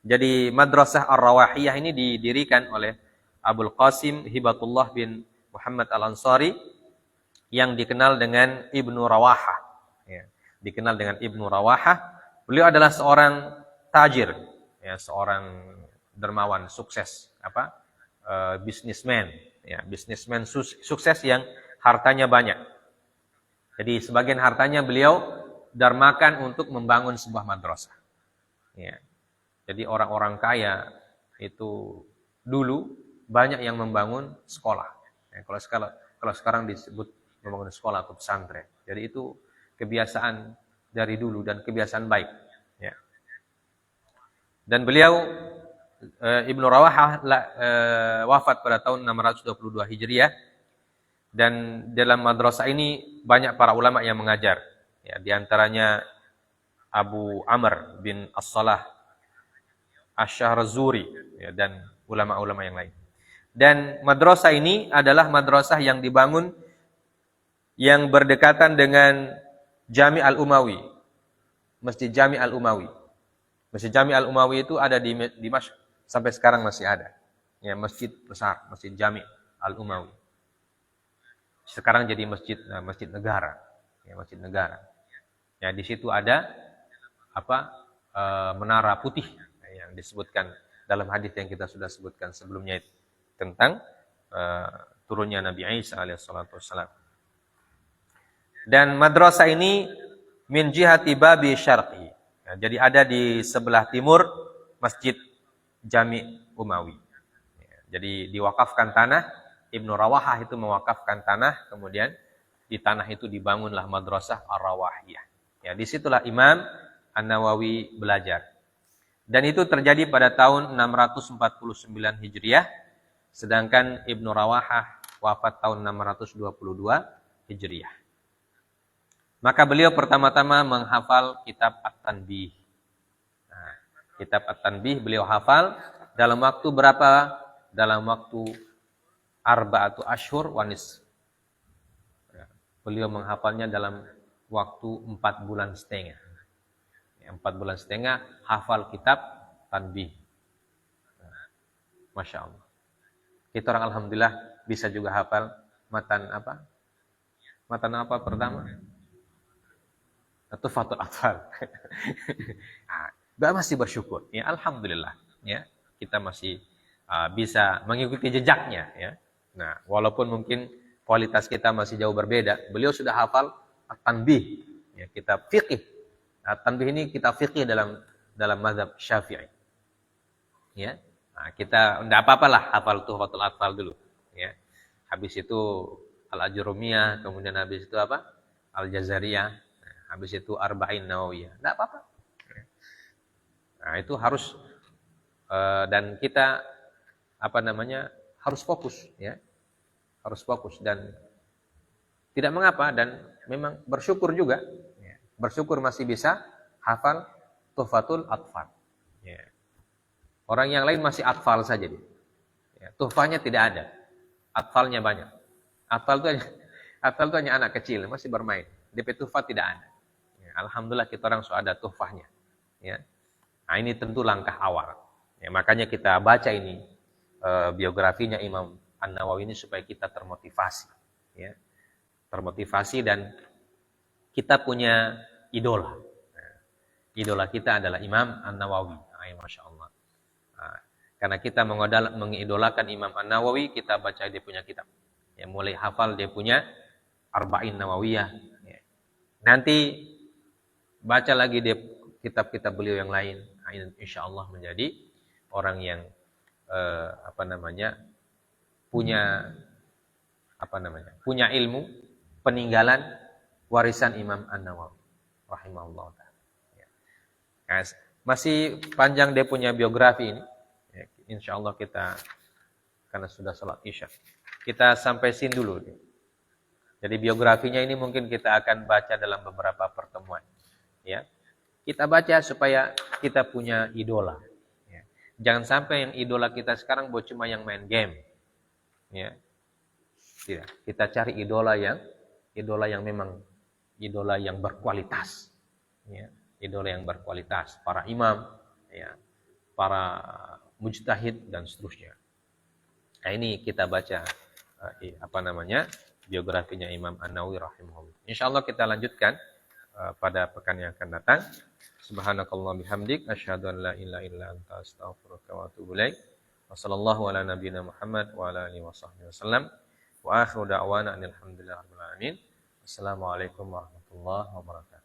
Jadi madrasah Ar-Rawahiyah ini didirikan oleh Abul Qasim Hibatullah bin Muhammad Al-Ansari yang dikenal dengan Ibnu Rawahah. Ya, dikenal dengan Ibnu Rawahah. Beliau adalah seorang tajir, ya, seorang dermawan sukses, bisnismen, ya, bisnismen sukses yang hartanya banyak. Jadi sebagian hartanya beliau darmakan untuk membangun sebuah madrasah. Ya. Jadi orang-orang kaya itu dulu banyak yang membangun sekolah. Ya, kalau sekarang disebut membangun sekolah atau pesantren. Jadi itu kebiasaan dari dulu dan kebiasaan baik. Ya. Dan beliau Ibnu Rawahah wafat pada tahun 622 Hijriah. Dan dalam madrasah ini banyak para ulama yang mengajar. Ya, di antaranya Abu Amr bin As-Salah Asy-Syahrazuri, ya, dan ulama-ulama yang lain. Dan madrasah ini adalah madrasah yang dibangun yang berdekatan dengan Jami' Al-Umawi. Masjid Jami' Al-Umawi. Masjid Jami' Al-Umawi itu ada di Dimashq, sampai sekarang masih ada. Ya, masjid besar, Masjid Jami' Al-Umawi. Sekarang jadi masjid negara. Ya, masjid negara. Ya, di situ ada menara putih yang disebutkan dalam hadis yang kita sudah sebutkan sebelumnya itu tentang turunnya Nabi Isa alaihissalatu wassalam. Dan madrasah ini min jihati babi syarqi. Ya, jadi ada di sebelah timur masjid Jami' Umawi. Jadi diwakafkan tanah, Ibnu Rawahah itu mewakafkan tanah, kemudian di tanah itu dibangunlah Madrasah Ar-Rawahiyah. Ya, disitulah Imam An-Nawawi belajar. Dan itu terjadi pada tahun 649 Hijriah, sedangkan Ibnu Rawahah wafat tahun 622 Hijriah. Maka beliau pertama-tama menghafal kitab At-Tanbih. Nah, kitab At-Tanbih beliau hafal dalam waktu berapa? Dalam waktu arba'atu asyhur wa nisf. Beliau menghafalnya dalam waktu 4 bulan setengah. 4 bulan setengah hafal kitab Tanbih. Masya Allah. Kita orang alhamdulillah bisa juga hafal matan apa? Matan apa pertama? Tuhfatul Atfal. Nah, masih bersyukur. Ya, alhamdulillah. Ya, kita masih bisa mengikuti jejaknya. Ya. Nah, walaupun mungkin kualitas kita masih jauh berbeda, beliau sudah hafal At-Tanbih, ya, kitab fikih. At-Tanbih ini kitab fikih dalam mazhab Syafi'i. Ya, nah, kita enggak apa-apalah hafal Tuhfatul Atfal dulu. Ya, habis itu Al-Ajrumiyah, kemudian habis itu apa? Al-Jazariyah. Habis itu Arba'in Nawawiyah. Enggak apa-apa. Nah, itu harus dan kita harus fokus, ya. Harus fokus dan tidak mengapa dan memang bersyukur juga. Ya. Bersyukur masih bisa hafal Tuhfatul Atfal. Ya. Orang yang lain masih atfal saja dia. Ya, tuhfahnya tidak ada. Atfalnya banyak. Atfal itu hanya anak kecil masih bermain. DP tuhfah tidak ada. Alhamdulillah kita orang sudah ada tuhfahnya. Ya. Nah, ini tentu langkah awal. Ya, makanya kita baca ini biografinya Imam An-Nawawi ini supaya kita termotivasi. Ya. Termotivasi dan kita punya idola. Nah, idola kita adalah Imam An-Nawawi. Nah, Masya Allah. Nah, karena kita mengidolakan Imam An-Nawawi, kita baca dia punya kitab. Ya, mulai hafal dia punya Arba'in Nawawiyah. Ya. Nanti baca lagi dia kitab-kitab beliau yang lain. Nah, insya Allah menjadi orang yang punya ilmu peninggalan warisan Imam An-Nawawi rahimahullah ta'ala. Ya. Nah, masih panjang dia punya biografi ini. Ya, insya Allah kita karena sudah sholat isya kita sampai sini dulu. Jadi biografinya ini mungkin kita akan baca dalam beberapa pertemuan. Ya, kita baca supaya kita punya idola. Ya. Jangan sampai yang idola kita sekarang buat cuma yang main game. Ya. Tidak. Kita cari idola yang memang idola yang berkualitas. Ya. Idola yang berkualitas. Para imam, ya. Para mujtahid dan seterusnya. Nah, ini kita baca biografinya Imam An-Nawawi rahimahullah. Insyaallah kita lanjutkan pada pekan yang akan datang. Subhanakallah bihamdik asyhadu an la ilaha illa anta astaghfiruka wa atubu ilaik. Wassallallahu ala nabiyyina Muhammad wa ala alihi washabbihi wasallam. Wa akhiru da'wana alhamdulillahirabbil alamin. Assalamualaikum warahmatullahi wabarakatuh.